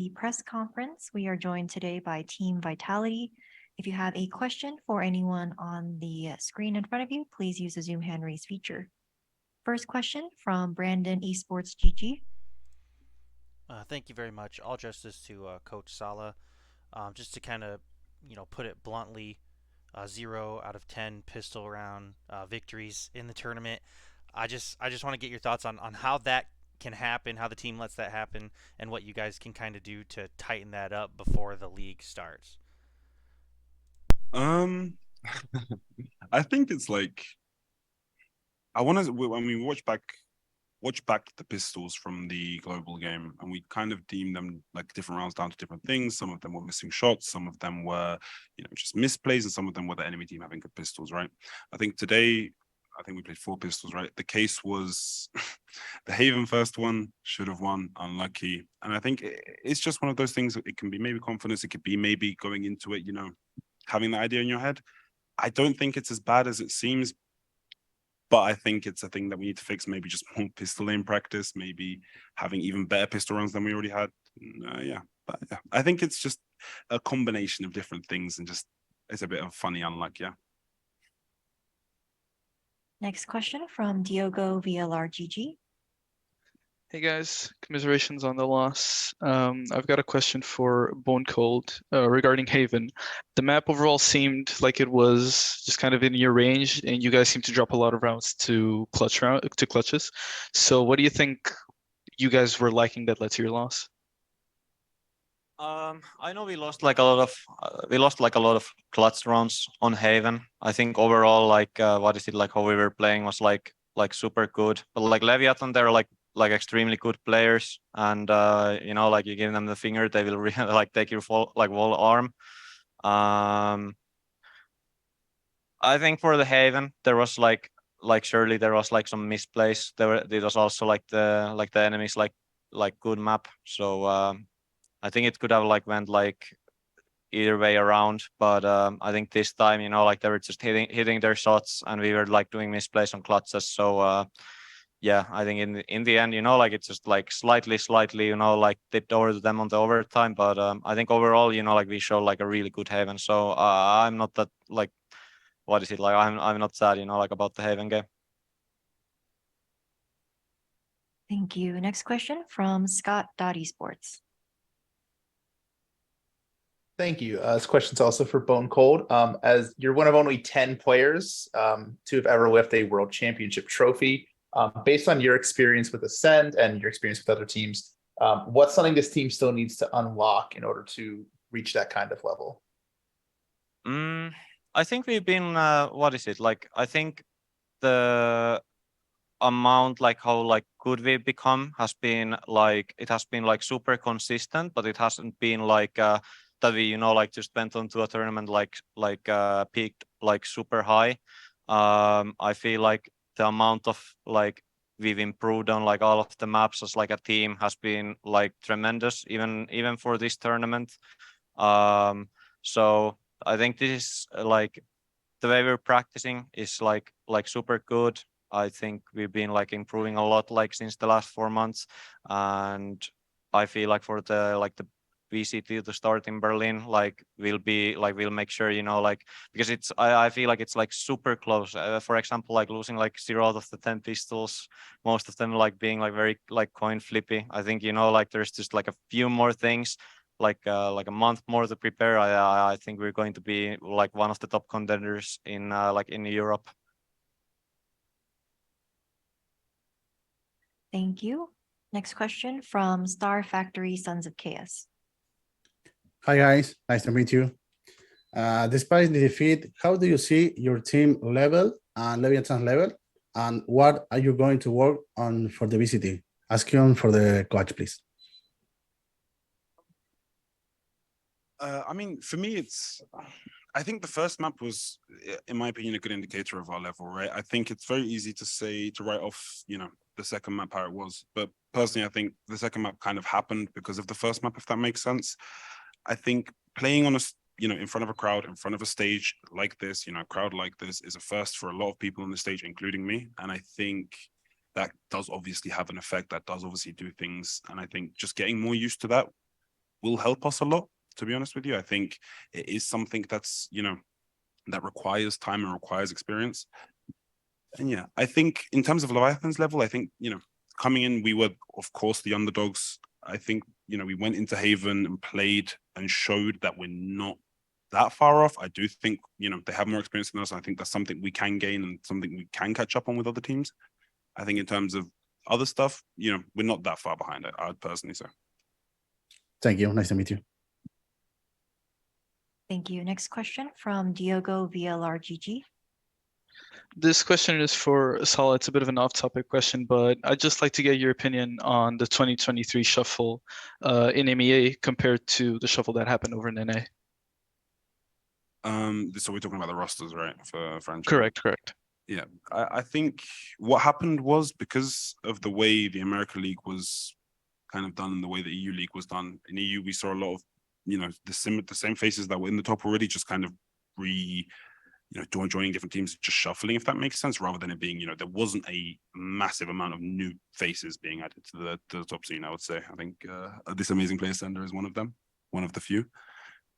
the press conference. We are joined today by Team Vitality. If you have a question for anyone on the screen in front of you, please use the Zoom hand raise feature. First question from Brandon Esports GG. Thank you very much. I'll address this to Coach Sala. Just to kind of, put it bluntly, 0 out of 10 pistol round victories in the tournament. I just want to get your thoughts on how that can happen, how the team lets that happen, and what you guys can kind of do to tighten that up before the league starts. Um, I think it's like I want to. When we watch back the pistols from the global game, and we kind of deem them like different rounds down to different things. Some of them were missing shots, some of them were, just misplays, and some of them were the enemy team having good pistols. Right. I think today. I think we played 4 pistols, right? The case was the Haven first one should have won, unlucky. And I think it's just one of those things. It can be maybe confidence. It could be maybe going into it, having the idea in your head. I don't think it's as bad as it seems, but I think it's a thing that we need to fix. Maybe just more pistol aim practice, maybe having even better pistol runs than we already had. But yeah, I think it's just a combination of different things and just it's a bit of funny unluck, yeah. Next question from Diogo VLRGG. Hey guys, commiserations on the loss. I've got a question for Bone Cold regarding Haven. The map overall seemed like it was just kind of in your range, and you guys seem to drop a lot of rounds to clutches. So, what do you think you guys were liking that led to your loss? I know we lost like a lot of clutch rounds on Haven. I think overall, how we were playing was like super good. But like Leviatán, they're like extremely good players, and you give them the finger, they will really like take your whole arm. I think for the Haven there was surely there was like some misplays. There was also like the enemies like good map. So I think it could have like went like either way around, but I think this time they were just hitting their shots, and we were like doing misplays on clutches. So yeah, I think in the end, it's just like slightly, tipped over to them on the overtime. But I think overall, we showed like a really good Haven. So I'm not that like, what is it like? I'm not sad, about the Haven game. Thank you. Next question from Scott.esports. Thank you. This question's also for Bone Cold. As you're one of only 10 players to have ever lifted a world championship trophy, based on your experience with Ascend and your experience with other teams, what's something this team still needs to unlock in order to reach that kind of level? I think we've been, I think the amount, like how like good we've become has been like, it has been like super consistent, but it hasn't been like that we, just went onto a tournament peaked like super high. I feel like the amount of like we've improved on like all of the maps as like a team has been like tremendous, even for this tournament. So I think this is like the way we're practicing is like super good. I think we've been like improving a lot like since the last 4 months, and I feel like for the VCT to start in Berlin, we'll make sure because I feel like it's like super close. For example, like losing like 0 out of the 10 pistols, most of them like being like very like coin flippy. I think there's just like a few more things, like a month more to prepare. I think we're going to be like one of the top contenders in in Europe. Thank you. Next question from Star Factory Sons of Chaos. Hi guys, nice to meet you. Despite the defeat, how do you see your team level and Leviathan level? And what are you going to work on for the VCT? Ask him for the coach, please. I mean, for me, I think the first map was, in my opinion, a good indicator of our level, right? I think it's very easy to write off, the second map how it was. But personally, I think the second map kind of happened because of the first map, if that makes sense. I think playing on in front of a crowd, in front of a stage like this, a crowd like this is a first for a lot of people on the stage, including me. And I think that does obviously have an effect. That does obviously do things. And I think just getting more used to that will help us a lot. To be honest with you, I think it is something that's that requires time and requires experience. And yeah, I think in terms of Leviathan's level, I think coming in, we were of course the underdogs. I think we went into Haven and played and showed that we're not that far off. I do think they have more experience than us. I think that's something we can gain and something we can catch up on with other teams. I think in terms of other stuff, we're not that far behind. I'd personally say. Thank you. Nice to meet you. Thank you. Next question from Diogo VLRGG. This question is for Sala. It's a bit of an off-topic question, but I'd just like to get your opinion on the 2023 shuffle in MEA compared to the shuffle that happened over in NA. So we're talking about the rosters, right? For franchise. Correct. Yeah, I think what happened was because of the way the American League was kind of done and the way the EU League was done. In EU, we saw a lot of the same faces that were in the top already, just kind of joining different teams, just shuffling, if that makes sense, rather than it being there wasn't a massive amount of new faces being added to the top scene. I would say. I think this amazing player Sender is one of them, one of the few.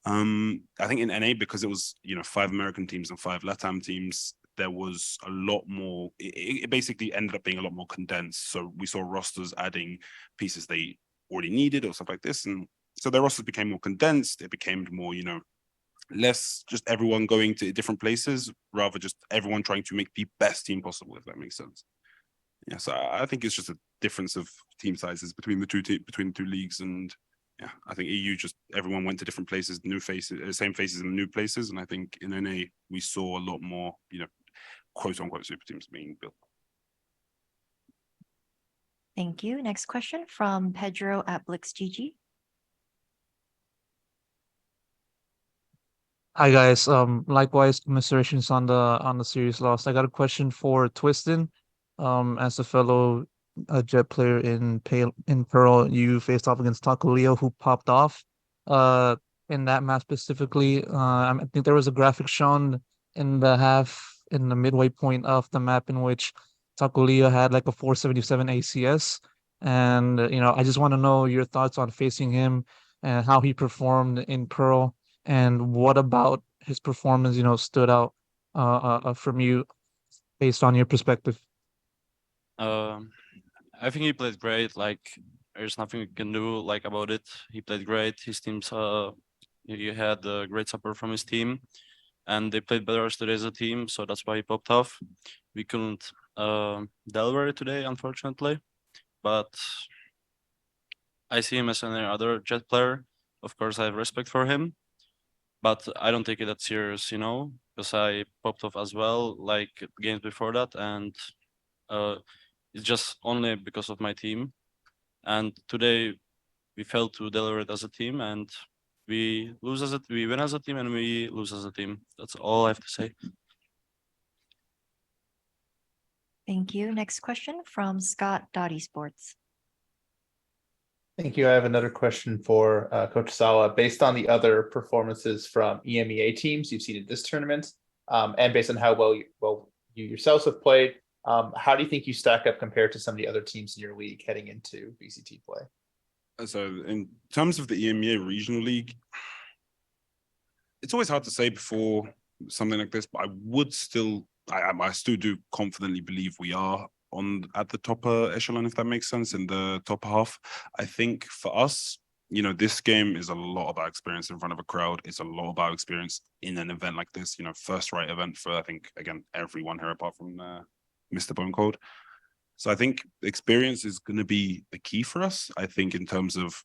I think in NA, because it was 5 American teams and 5 LATAM teams, there was a lot more. It basically ended up being a lot more condensed. So we saw rosters adding pieces they already needed or stuff like this, and so their rosters became more condensed. It became more less just everyone going to different places, rather just everyone trying to make the best team possible, if that makes sense. Yeah, so I think it's just a difference of team sizes between the two leagues, and yeah, I think EU just everyone went to different places, new faces, same faces in new places, and I think in NA we saw a lot more, quote unquote super teams being built. Thank you. Next question from Pedro at BlixGG. Hi guys. Likewise, commiserations on the series loss. I got a question for Twiston. As a fellow Jet player in Pearl, you faced off against Taco Leo, who popped off. In that match specifically, I think there was a graphic shown in the midway point of the map in which Taco Leo had like a 477 ACS, and I just want to know your thoughts on facing him and how he performed in Pearl. And what about his performance, stood out from you based on your perspective? I think he played great. Like, there's nothing we can do about it. He played great. His team's he had great support from his team, and they played better today as a team. So that's why he popped off. We couldn't deliver it today, unfortunately, but I see him as any other Jet player. Of course, I have respect for him, but I don't take it that serious, because I popped off as well, like games before that, and it's just only because of my team. And today we failed to deliver it as a team, and we win as a team, and we lose as a team. That's all I have to say. Thank you. Next question from Scott Dottie Sports. Thank you. I have another question for Coach Sala. Based on the other performances from EMEA teams you've seen in this tournament, and based on how well you yourselves have played, how do you think you stack up compared to some of the other teams in your league heading into VCT play? So in terms of the EMEA Regional League, it's always hard to say before something like this, but I would still, I still do confidently believe we are at the top echelon, if that makes sense, in the top half. I think for us, this game is a lot about experience in front of a crowd. It's a lot about experience in an event like this, first right event for, I think, again, everyone here apart from Mr. Bone Cold. So I think experience is going to be the key for us. I think in terms of,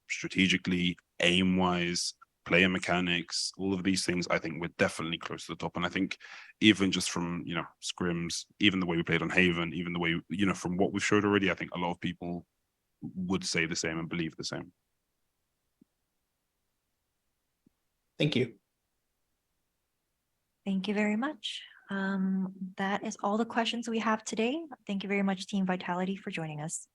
strategically, aim-wise, player mechanics, all of these things, I think we're definitely close to the top. And I think even just from, scrims, even the way we played on Haven, even the way, from what we've showed already, I think a lot of people would say the same and believe the same. Thank you. Thank you very much. That is all the questions we have today. Thank you very much, Team Vitality, for joining us.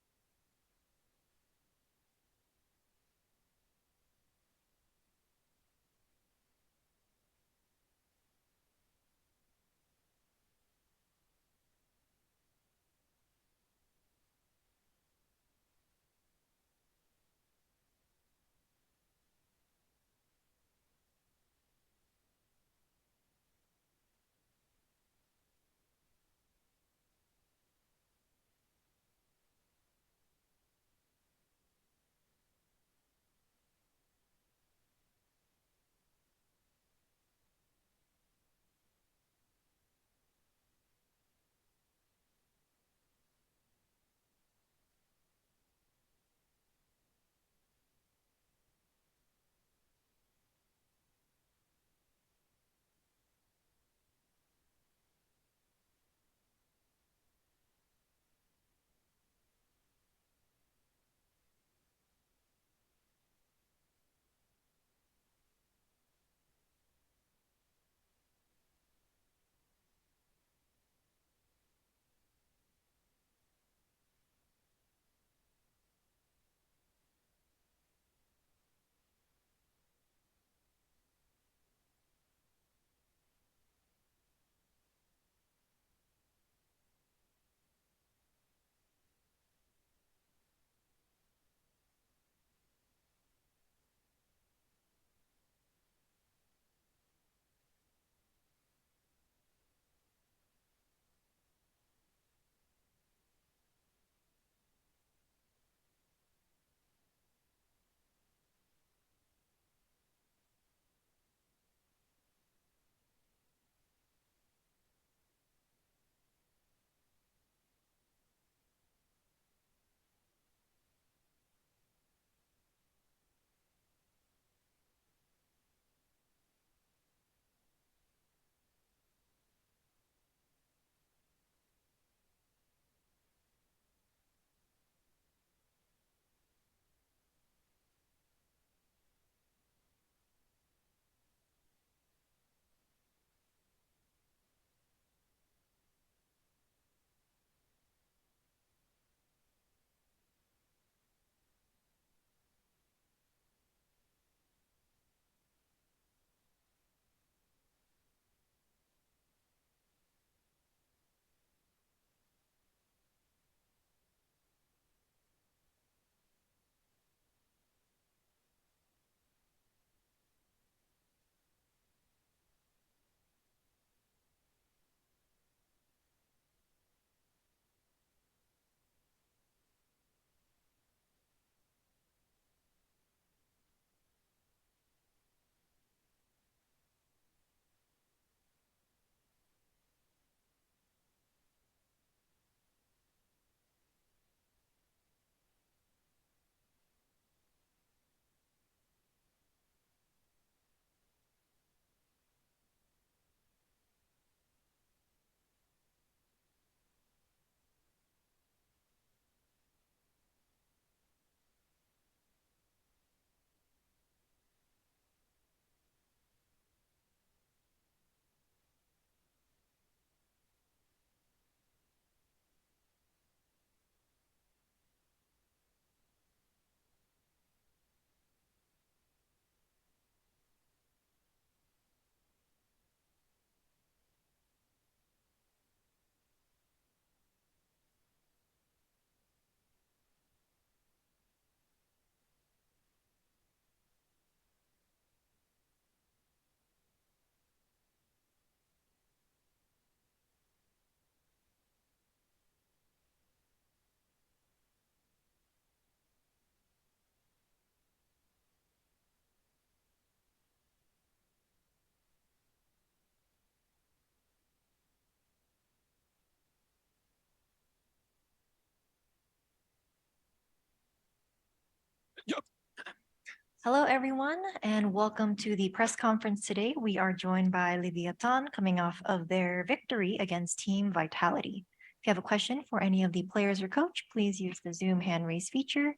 Hello, everyone, and welcome to the press conference today. We are joined by Leviatán coming off of their victory against Team Vitality. If you have a question for any of the players or coach, please use the Zoom hand raise feature.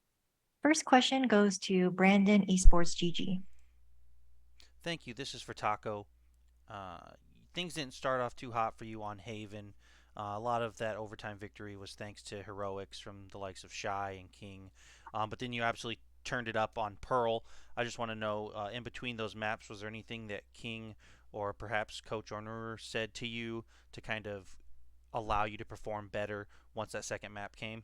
First question goes to Brandon Esports GG. Thank you. This is for Taco. Things didn't start off too hot for you on Haven. A lot of that overtime victory was thanks to heroics from the likes of Shy and King. But then you absolutely turned it up on Pearl. I just want to know, in between those maps, was there anything that King or perhaps Coach Orner said to you to kind of allow you to perform better once that second map came?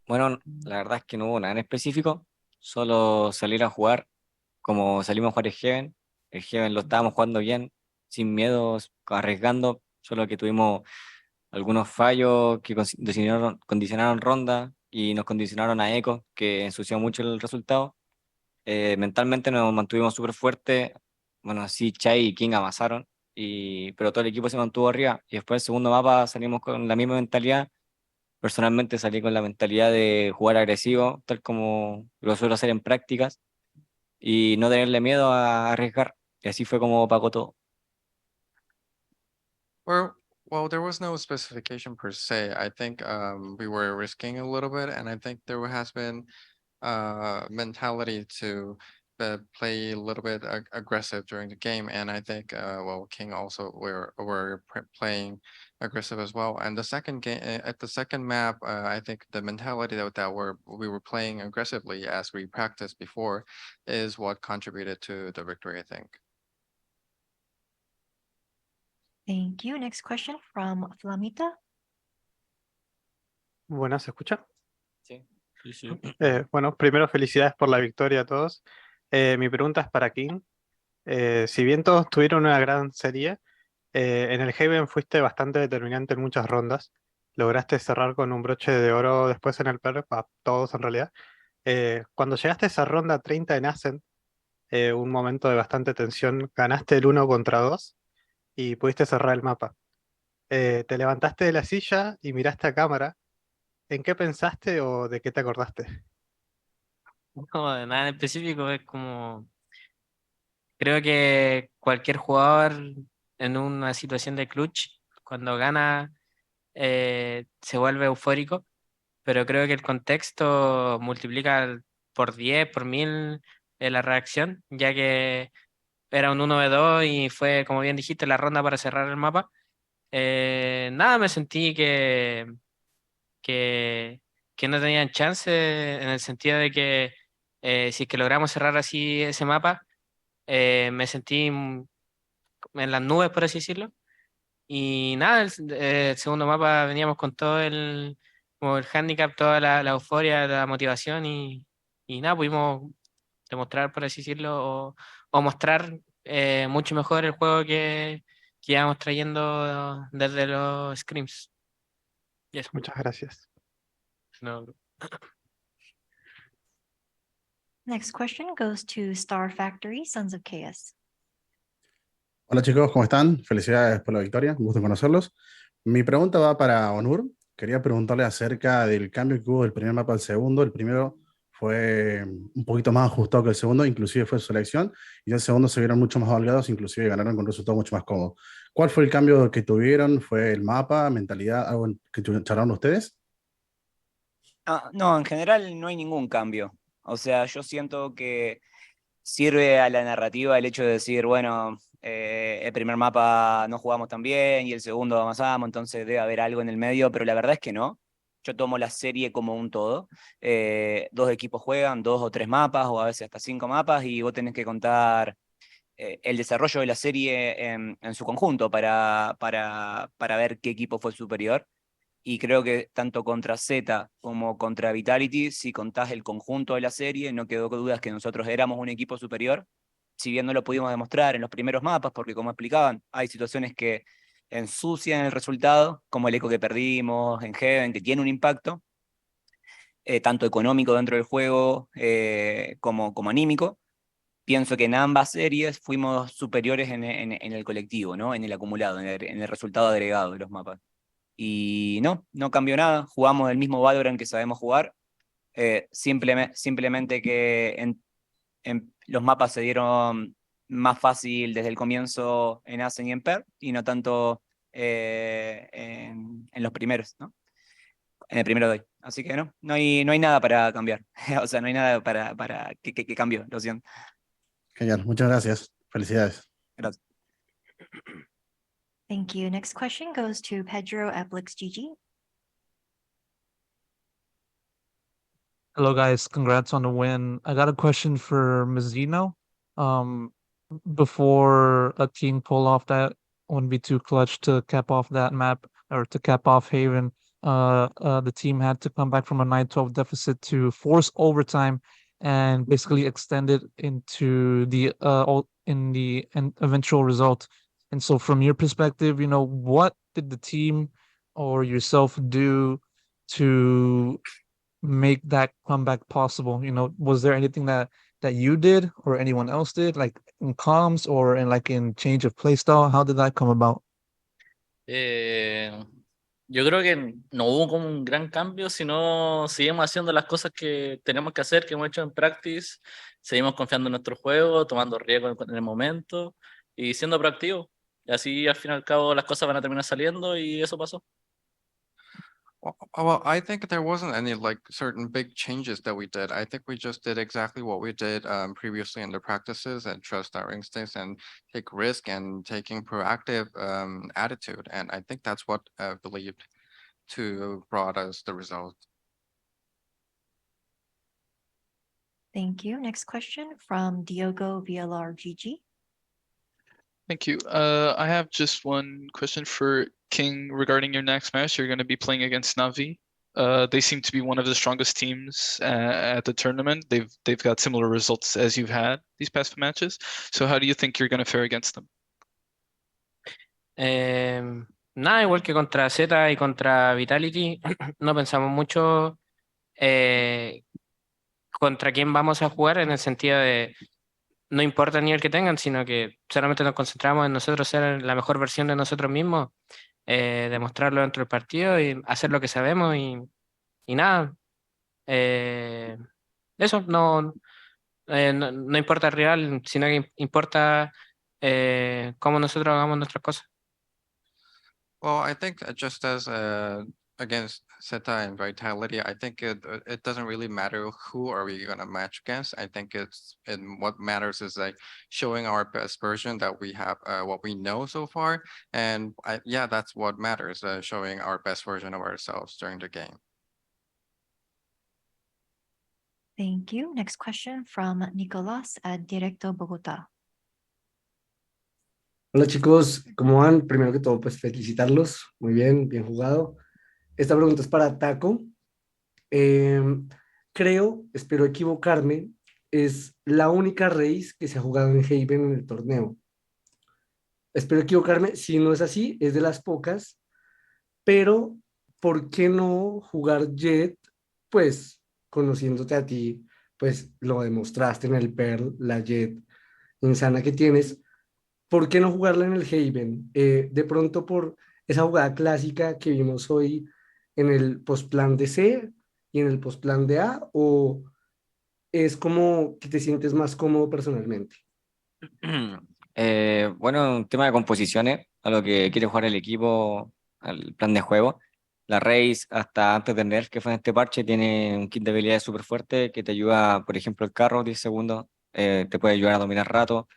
Bueno, la verdad es que no hubo nada en específico, solo salir a jugar como salimos a jugar el Heaven. El Heaven lo estábamos jugando bien, sin miedos, arriesgando, solo que tuvimos algunos fallos que condicionaron ronda y nos condicionaron a Echo, que ensució mucho el resultado. Mentalmente nos mantuvimos súper fuertes, bueno, sí, Chai y King amasaron, pero todo el equipo se mantuvo arriba y después el segundo mapa salimos con la misma mentalidad. Personalmente salí con la mentalidad de jugar agresivo, tal como lo suelo hacer en prácticas, y no tenerle miedo a arriesgar. Y así fue como pagó todo. Well, there was no specification per se. I think we were risking a little bit, and I think there has been mentality to play a little bit aggressive during the game. And I think well, King also were playing aggressive as well. And the second game at the second map, I think the mentality that we were playing aggressively as we practiced before is what contributed to the victory, I think. Thank you. Next question from Flamita. Buenas, ¿se escucha? Sí. Sí, sí. Bueno, primero felicidades por la victoria a todos. Mi pregunta es para King. Si bien todos tuvieron una gran serie, en el Haven fuiste bastante determinante en muchas rondas. Lograste cerrar con un broche de oro después en el PER, para todos en realidad. Cuando llegaste a esa ronda 30 en Ascent, un momento de bastante tensión, ganaste el 1 contra 2 y pudiste cerrar el mapa. Te levantaste de la silla y miraste a cámara. ¿En qué pensaste o de qué te acordaste? Como de nada en específico, es como, creo que cualquier jugador en una situación de clutch, cuando gana, se vuelve eufórico, pero creo que el contexto multiplica por 10, por 1000 la reacción, ya que era un 1v2 y fue, como bien dijiste, la ronda para cerrar el mapa. Nada, me sentí que, que no tenían chance en el sentido de que si es que logramos cerrar así ese mapa, me sentí en las nubes, por así decirlo. Y nada, el segundo mapa veníamos con todo como el handicap, toda la euforia, la motivación y nada, pudimos demostrar, por así decirlo, o mostrar mucho mejor el juego que íbamos trayendo desde los scrims. Y eso. Muchas gracias. No, Next question goes to Star Factory, Sons of Chaos. Hola chicos, ¿cómo están? Felicidades por la victoria, un gusto en conocerlos. Mi pregunta va para Onur. Quería preguntarle acerca del cambio que hubo del primer mapa al segundo. El primero fue un poquito más ajustado que el segundo, inclusive fue su selección, y el segundo se vieron mucho más holgados, inclusive ganaron con un resultado mucho más cómodo. ¿Cuál fue el cambio que tuvieron? ¿Fue el mapa, mentalidad, algo que charlaron ustedes? No, en general no hay ningún cambio. O sea, yo siento que sirve a la narrativa el hecho de decir, bueno, el primer mapa no jugamos tan bien y el segundo avanzamos, entonces debe haber algo en el medio, pero la verdad es que no. Yo tomo la serie como un todo. Dos equipos juegan 2 o 3 mapas o a veces hasta 5 mapas y vos tenés que contar el desarrollo de la serie en su conjunto para ver qué equipo fue superior. Y creo que tanto contra Z como contra Vitality, si contás el conjunto de la serie, no quedó dudas que nosotros éramos un equipo superior, si bien no lo pudimos demostrar en los primeros mapas, porque como explicaban, hay situaciones que ensucian el resultado, como el eco que perdimos en Heaven, que tiene un impacto, tanto económico dentro del juego como anímico. Pienso que en ambas series fuimos superiores en el colectivo, ¿no? En el acumulado, en el resultado agregado de los mapas. Y no cambió nada. Jugamos el mismo Valorant que sabemos jugar. Simplemente que en los mapas se dieron más fácil desde el comienzo en Ascen y en Per, y no tanto en los primeros, ¿no? En el primero doy. Así que no hay nada para cambiar. O sea, no hay nada para que cambió, lo siento. Genial, muchas gracias. Felicidades. Gracias. Thank you. Next question goes to Pedro at BlixGG. Hello, guys. Congrats on the win. I got a question for Mizzino. Before a team pull off that 1v2 clutch to cap off that map or to cap off Haven, the team had to come back from a 9-12 deficit to force overtime and basically extend it into the eventual result. And so, from your perspective, what did the team or yourself do to make that comeback possible? Was there anything that you did or anyone else did, like in comms or in change of play style? How did that come about? Yo creo que no hubo como un gran cambio, sino seguimos haciendo las cosas que tenemos que hacer, que hemos hecho en practice, seguimos confiando en nuestro juego, tomando riesgo en el momento y siendo proactivos. Y así al fin y al cabo las cosas van a terminar saliendo y eso pasó. Well, I think there wasn't any like certain big changes that we did. I think we just did exactly what we did previously in the practices and trust our instincts and take risk and taking proactive attitude. And I think that's what I believed to brought us the result. Thank you. Next question from Diogo VLRGG. Thank you. I have just one question for King regarding your next match. You're going to be playing against Navi. They seem to be one of the strongest teams at the tournament. They've got similar results as you've had these past matches. So how do you think you're going to fare against them? Nada, igual que contra Z y contra Vitality, no pensamos mucho contra quién vamos a jugar, en el sentido de no importa el nivel que tengan, sino que solamente nos concentramos en nosotros ser la mejor versión de nosotros mismos, demostrarlo dentro del partido y hacer lo que sabemos y nada. Eso no importa el rival, sino que importa cómo nosotros hagamos nuestras cosas. Well, I think just as against Zeta and Vitality, I think it doesn't really matter who are we gonna match against. I think what matters is like showing our best version that we have, what we know so far, and yeah, that's what matters. Showing our best version of ourselves during the game. Thank you. Next question from Nicolás at Directo Bogotá. Hola chicos, ¿cómo van? Primero que todo, pues felicitarlos. Muy bien, bien jugado. Esta pregunta es para Taco. Creo, espero equivocarme, es la única raíz que se ha jugado en Haven en el torneo. Espero equivocarme, si no es así, es de las pocas, pero ¿por qué no jugar Jet? Pues conociéndote a ti, pues lo demostraste en el Pearl, la Jet insana que tienes. ¿Por qué no jugarla en el Haven? De pronto por esa jugada clásica que vimos hoy en el postplan de C y en el postplan de A, o es como que te sientes más cómodo personalmente? Bueno, un tema de composiciones, a lo que quiere jugar el equipo, al plan de juego. La Raze, hasta antes del nerf que fue en este parche, tiene un kit de habilidades súper fuerte que te ayuda, por ejemplo, el carro, 10 segundos, te puede ayudar a dominar rato,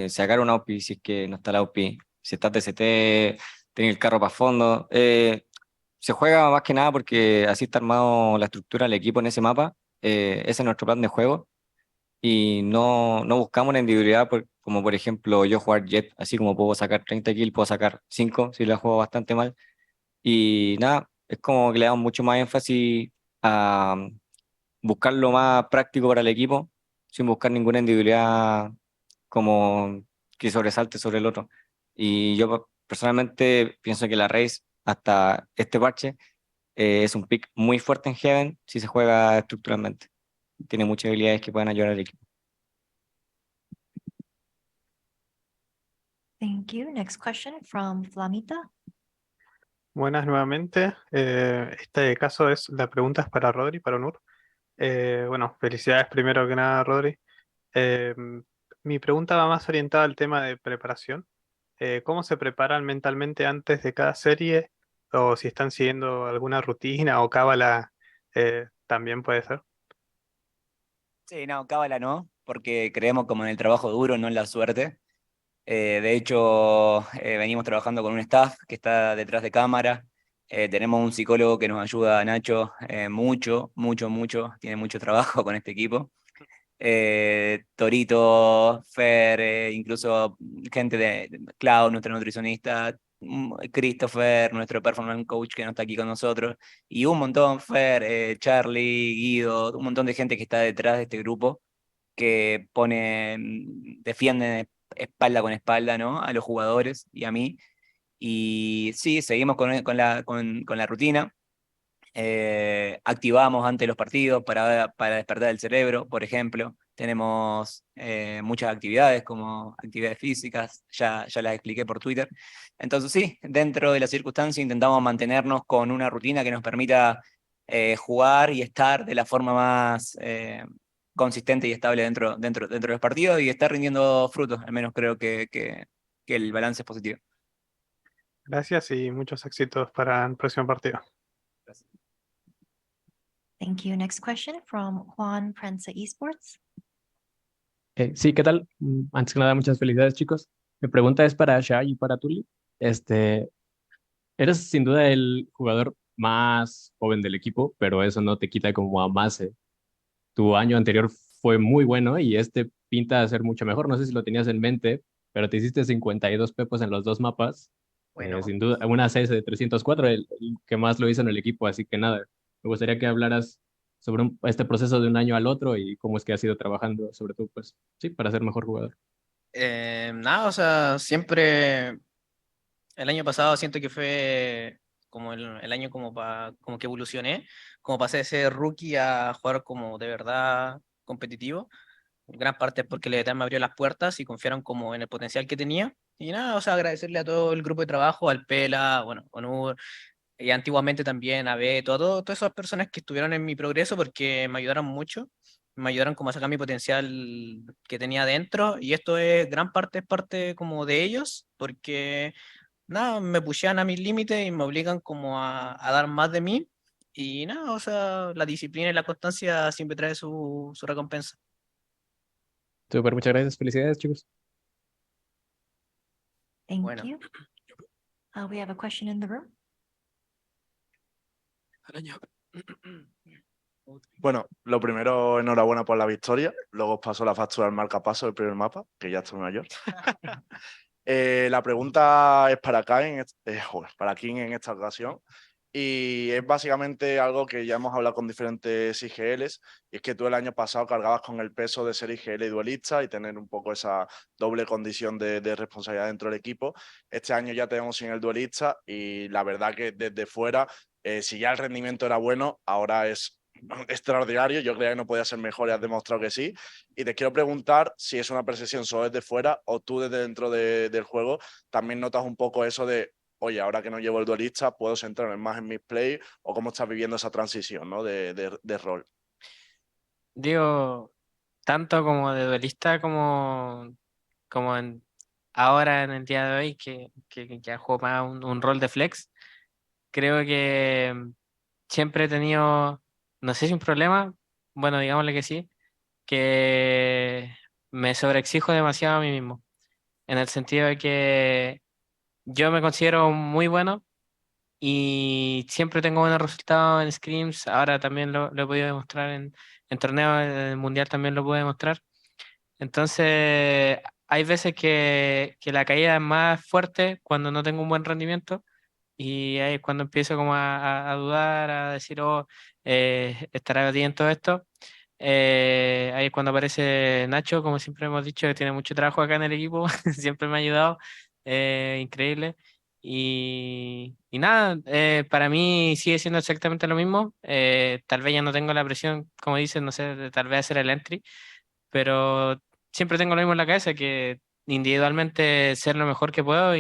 sacar una OP si es que no está la OP. Si estás TCT, tener el carro para fondo. Se juega más que nada porque así está armado la estructura del equipo en ese mapa. Ese es nuestro plan de juego. Y no buscamos la individualidad como por ejemplo yo jugar Jet, así como puedo sacar 30 kills, puedo sacar 5 si la juego bastante mal. Y nada, es como que le damos mucho más énfasis a buscar lo más práctico para el equipo, sin buscar ninguna individualidad como que sobresalte sobre el otro. Y yo personalmente pienso que la Race, hasta este parche, es un pick muy fuerte en Heaven si se juega estructuralmente. Tiene muchas habilidades que pueden ayudar al equipo. Thank you. Next question from Flamita. Buenas nuevamente. Este caso la pregunta es para Rodri, para Onur. Bueno, felicidades primero que nada, Rodri. Eh, Mi pregunta va más orientada al tema de preparación. ¿Cómo se preparan mentalmente antes de cada serie? O si están siguiendo alguna rutina o cábala, también puede ser. Sí, no, cábala no, porque creemos como en el trabajo duro, no en la suerte. De hecho, venimos trabajando con un staff que está detrás de cámara. Tenemos un psicólogo que nos ayuda, Nacho, mucho, mucho, mucho. Tiene mucho trabajo con este equipo. Torito, Fer, incluso gente de Cloud, nuestro nutricionista, Christopher, nuestro performance coach que no está aquí con nosotros, y un montón, Fer, Charlie, Guido, un montón de gente que está detrás de este grupo que pone, defiende espalda con espalda, ¿no? A los jugadores y a mí. Y sí, seguimos con la rutina. Activamos antes los partidos para despertar el cerebro, por ejemplo. Tenemos muchas actividades como actividades físicas, ya las expliqué por Twitter. Entonces sí, dentro de la circunstancia intentamos mantenernos con una rutina que nos permita jugar y estar de la forma más consistente y estable dentro de los partidos y estar rindiendo frutos. Al menos creo que el balance es positivo. Gracias y muchos éxitos para el próximo partido. Thank you. Next question from Juan Prensa Esports. Sí, ¿qué tal? Antes que nada, muchas felicidades, chicos. Mi pregunta es para Shai y para Tuli. Este, eres sin duda el jugador más joven del equipo, pero eso no te quita como a Mase. Tu año anterior fue muy bueno y este pinta a ser mucho mejor. No sé si lo tenías en mente, pero te hiciste 52 pepos en los dos mapas. Bueno, Sin duda, una CS de 304, el que más lo hizo en el equipo. Así que nada, me gustaría que hablaras sobre este proceso de un año al otro y cómo es que has ido trabajando, sobre todo, pues, sí, para ser mejor jugador. nada, o sea, siempre el año pasado siento que fue como el año como que evolucioné, como pasé de ser rookie a jugar como de verdad competitivo. Gran parte es porque Leviatán me abrió las puertas y confiaron como en el potencial que tenía. Y nada, o sea, agradecerle a todo el grupo de trabajo, al Pela, bueno, Onur, y antiguamente también a Beto, a todas esas personas que estuvieron en mi progreso porque me ayudaron mucho, me ayudaron como a sacar mi potencial que tenía dentro y esto es gran parte, es parte como de ellos porque nada, me pushean a mis límites y me obligan como a dar más de mí y nada, o sea, la disciplina y la constancia siempre trae su recompensa. Súper, muchas gracias. Felicidades, chicos. Thank Bueno. you. We have a question in the room. Bueno, lo primero, enhorabuena por la victoria. Luego os paso la factura al marcapaso del primer mapa, que ya estoy mayor. La pregunta es para Kain, para King en esta ocasión. Y es básicamente algo que ya hemos hablado con diferentes IGLs, y es que tú el año pasado cargabas con el peso de ser IGL y duelista y tener un poco esa doble condición de responsabilidad dentro del equipo. Este año ya tenemos sin el duelista y la verdad que desde fuera, si ya el rendimiento era bueno, ahora es extraordinario. Yo creía que no podía ser mejor y has demostrado que sí. Y te quiero preguntar si es una percepción solo desde fuera o tú desde dentro del juego también notas un poco eso de oye, ahora que no llevo el duelista, puedo centrarme más en mis play, o cómo estás viviendo esa transición, ¿no? de rol. Digo, tanto como de duelista como ahora en el día de hoy que ya juego más un rol de flex, creo que siempre he tenido, no sé si un problema, bueno, digámosle que sí, que me sobreexijo demasiado a mí mismo, en el sentido de que yo me considero muy bueno y siempre tengo buenos resultados en scrims, ahora también lo he podido demostrar en torneos, en el mundial también lo puedo demostrar. Entonces, hay veces que la caída es más fuerte cuando no tengo un buen rendimiento y ahí es cuando empiezo como a dudar, a decir, oh, estará bien todo esto. Ahí es cuando aparece Nacho, como siempre hemos dicho, que tiene mucho trabajo acá en el equipo, siempre me ha ayudado, increíble. Y nada, para mí sigue siendo exactamente lo mismo. Tal vez ya no tengo la presión, como dices, no sé, de tal vez hacer el entry, pero siempre tengo lo mismo en la cabeza, que individualmente ser lo mejor que puedo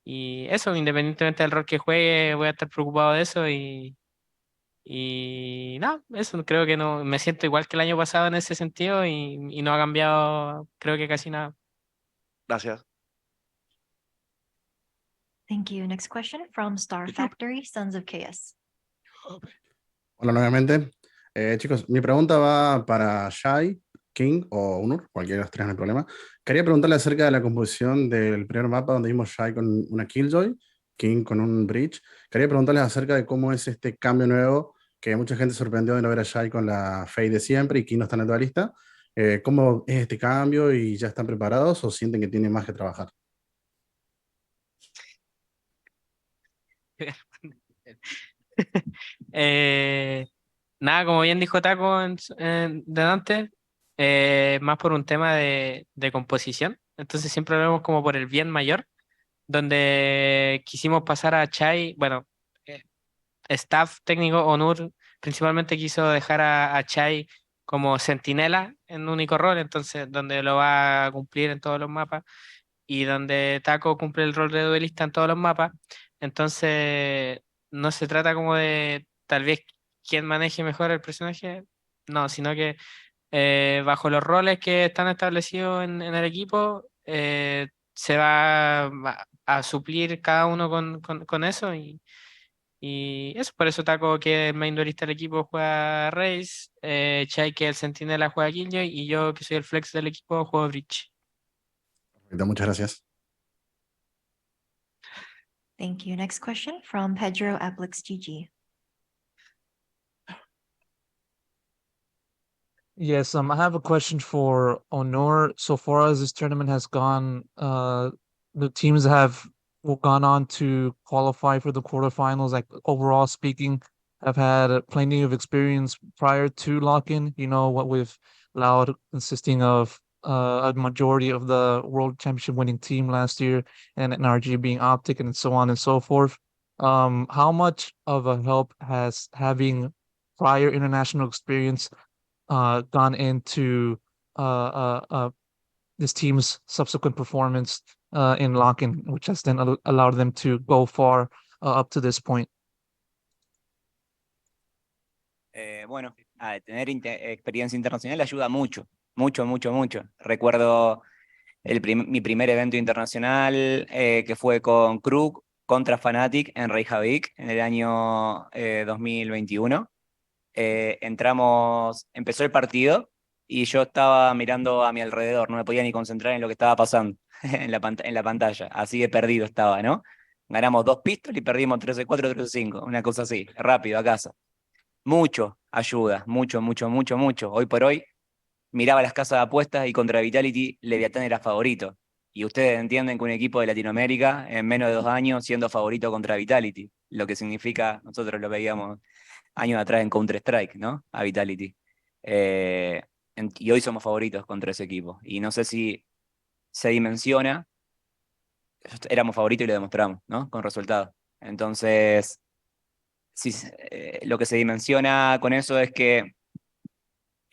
Y eso, independientemente del rol que juegue, voy a estar preocupado de eso y nada, eso creo que no, me siento igual que el año pasado en ese sentido y no ha cambiado, creo que casi nada. Gracias. Thank you. Next question from Star Factory, Sons of Chaos. Hola nuevamente. Chicos, mi pregunta va para Shai, King o Unur, cualquiera de los tres, no hay problema. Quería preguntarle acerca de la composición del primer mapa donde vimos Shai con una Killjoy, King con un Breach. Quería preguntarles acerca de cómo es este cambio nuevo, que mucha gente sorprendió de no ver a Shai con la Fade de siempre y King no está en la dualista. ¿Cómo es este cambio y ya están preparados o sienten que tienen más que trabajar? Nada, como bien dijo Taco delante, más por un tema de composición. Entonces siempre lo vemos como por el bien mayor, donde quisimos pasar a Chai, bueno, eh, staff técnico Onur principalmente quiso dejar a Chai como centinela en un único rol, entonces donde lo va a cumplir en todos los mapas y donde Taco cumple el rol de duelista en todos los mapas. Entonces, no se trata como de tal vez quién maneje mejor el personaje, no, sino que bajo los roles que están establecidos en el equipo, se va a suplir cada uno con eso y eso, por eso Taco, que es el main duelista del equipo, juega Raze, Chai, que es el centinela, juega Killjoy y yo, que soy el flex del equipo, juego Breach. Muchas gracias. Thank you. Next question from Pedro Aplix GG. Yes, I have a question for Honor. So far as this tournament has gone, the teams have gone on to qualify for the quarterfinals. Like overall speaking, have had plenty of experience prior to lock-in. You know what with Loud consisting of a majority of the World Championship winning team last year, and NRG being Optic, and so on and so forth. How much of a help has having prior international experience gone into this team's subsequent performance in lock-in, which has then allowed them to go far up to this point? Bueno, a tener experiencia internacional ayuda mucho, mucho, mucho, mucho. Recuerdo mi primer evento internacional que fue con Krug contra Fnatic en Reykjavik en el año 2021. Empezó el partido y yo estaba mirando a mi alrededor, no me podía ni concentrar en lo que estaba pasando en la pantalla, así de perdido estaba, ¿no? Ganamos 2 pistols y perdimos 13-4, 13-5, una cosa así, rápido a casa. Mucho ayuda, mucho, mucho, mucho, mucho. Hoy por hoy miraba las casas de apuestas y contra Vitality Leviatán era favorito. Y ustedes entienden que un equipo de Latinoamérica en menos de 2 años siendo favorito contra Vitality, lo que significa, nosotros lo veíamos años atrás en Counter-Strike, ¿no? A Vitality. Y hoy somos favoritos contra ese equipo. Y no sé si se dimensiona, éramos favoritos y lo demostramos, ¿no? Con resultados. Entonces, lo que se dimensiona con eso es que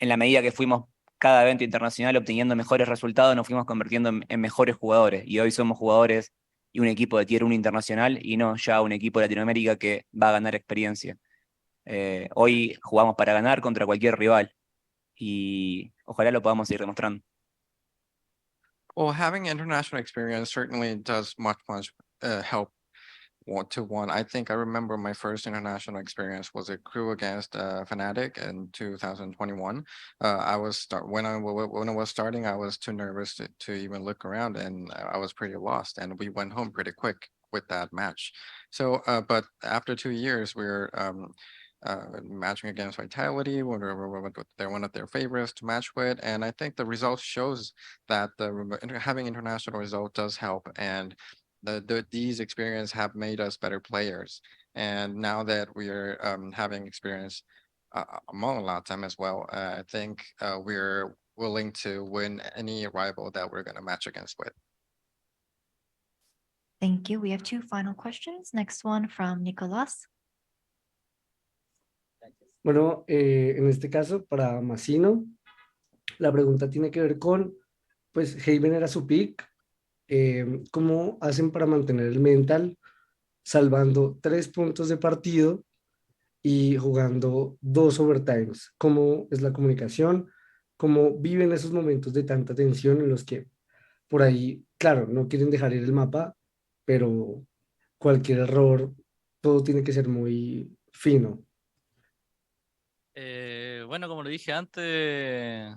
en la medida que fuimos cada evento internacional obteniendo mejores resultados, nos fuimos convirtiendo en mejores jugadores. Y hoy somos jugadores y un equipo de Tier 1 internacional y no ya un equipo de Latinoamérica que va a ganar experiencia. Hoy jugamos para ganar contra cualquier rival y ojalá lo podamos seguir demostrando. Well, having international experience certainly does much help 1-to-1. I think I remember my first international experience was a crew against Fnatic in 2021. When I was starting, I was too nervous to even look around, and I was pretty lost. And we went home pretty quick with that match. So, but after 2 years, we're matching against Vitality. They're one of their favorites to match with, and I think the results shows that having international result does help, and these experience have made us better players. And now that we're having experience among LATAM as well, I think we're willing to win any rival that we're going to match against with. Thank you. We have 2 final questions. Next one from Nicolas. Bueno, en este caso, para Masino, la pregunta tiene que ver con, pues, Haven era su pick, ¿Cómo hacen para mantener el mental salvando 3 puntos de partido y jugando 2 overtimes? ¿Cómo es la comunicación? ¿Cómo viven esos momentos de tanta tensión en los que por ahí, claro, no quieren dejar ir el mapa, pero cualquier error, todo tiene que ser muy fino? Bueno, como lo dije antes,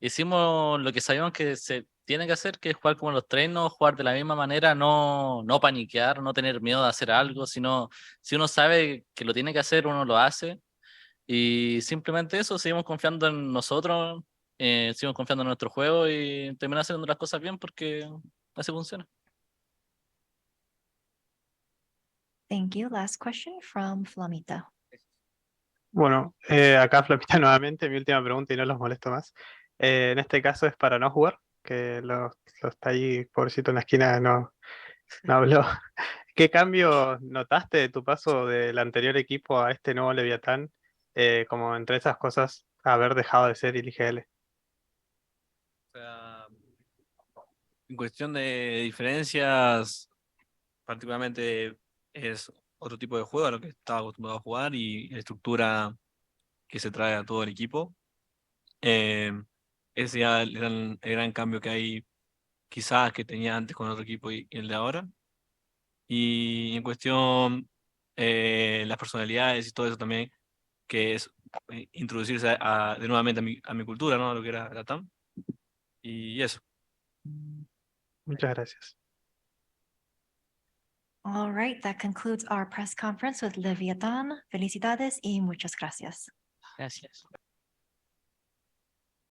hicimos lo que sabíamos que se tiene que hacer, que es jugar como los trenos, jugar de la misma manera, no paniquear, no tener miedo de hacer algo, sino si uno sabe que lo tiene que hacer, uno lo hace. Y simplemente eso, seguimos confiando en nosotros, seguimos confiando en nuestro juego y terminar haciendo las cosas bien porque así funciona. Thank you. Last question from Flamita. Bueno, acá Flopita nuevamente, mi última pregunta y no los molesto más. En este caso es para no jugar, que lo está ahí, pobrecito en la esquina, no habló. ¿Qué cambio notaste de tu paso del anterior equipo a este nuevo Leviatán? Como entre esas cosas, haber dejado de ser IGL. O sea, en cuestión de diferencias, particularmente es otro tipo de juego a lo que estaba acostumbrado a jugar y la estructura que se trae a todo el equipo. Ese ya el gran cambio que hay quizás que tenía antes con otro equipo y el de ahora. Y en cuestión las personalidades y todo eso también, que es introducirse de nuevamente a mi cultura, ¿no? Lo que era la TAM. Y eso. Muchas gracias. All right, that concludes our press conference with Leviatán. Felicidades y muchas gracias. Gracias.